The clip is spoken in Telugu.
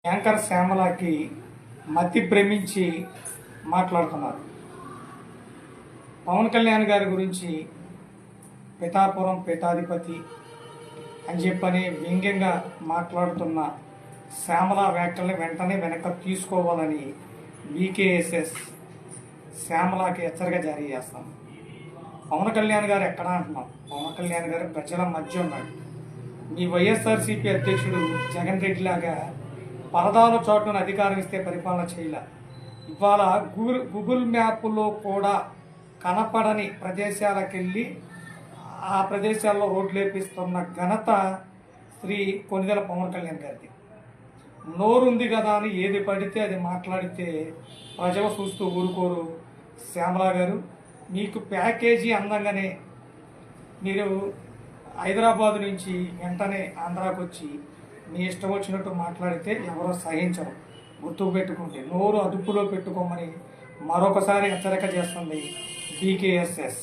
యాంకర్ శ్యామలకి మతి భ్రమించి మాట్లాడుతున్నారు. పవన్ కళ్యాణ్ గారి గురించి పిఠాపురం పీఠాధిపతి అని చెప్పని వ్యంగ్యంగా మాట్లాడుతున్న శ్యామల వ్యాఖ్యల్ని వెంటనే వెనక్కి తీసుకోవాలని బీకేఎస్ఎస్ శ్యామలకి హెచ్చరిక జారీ చేస్తాం. పవన్ కళ్యాణ్ గారు ఎక్కడ అంటున్నాం? పవన్ కళ్యాణ్ గారు ప్రజల మధ్య ఉన్నాడు. మీ వైఎస్ఆర్సీపీ అధ్యక్షుడు జగన్ రెడ్డి లాగా పరదాల చోటును అధికారం ఇస్తే పరిపాలన చేయలే. ఇవాళ గూగుల్ మ్యాప్లో కూడా కనపడని ప్రదేశాలకు వెళ్ళి ఆ ప్రదేశాల్లో రోడ్లు వేపిస్తున్న ఘనత శ్రీ కొణిదెల పవన్ కళ్యాణ్ గారిది. నోరుంది కదా అని ఏది పడితే అది మాట్లాడితే ప్రజలు చూస్తూ ఊరుకోరు. శ్యామల గారు, మీకు ప్యాకేజీ అందంగానే మీరు హైదరాబాద్ నుంచి వెంటనే ఆంధ్రాకు వచ్చి మీ ఇష్టం వచ్చినట్టు మాట్లాడితే ఎవరో సహించరు. గుర్తుకు పెట్టుకుంటే నోరు అదుపులో పెట్టుకోమని మరొకసారి హెచ్చరిక చేస్తుంది బీకేఎస్ఎస్.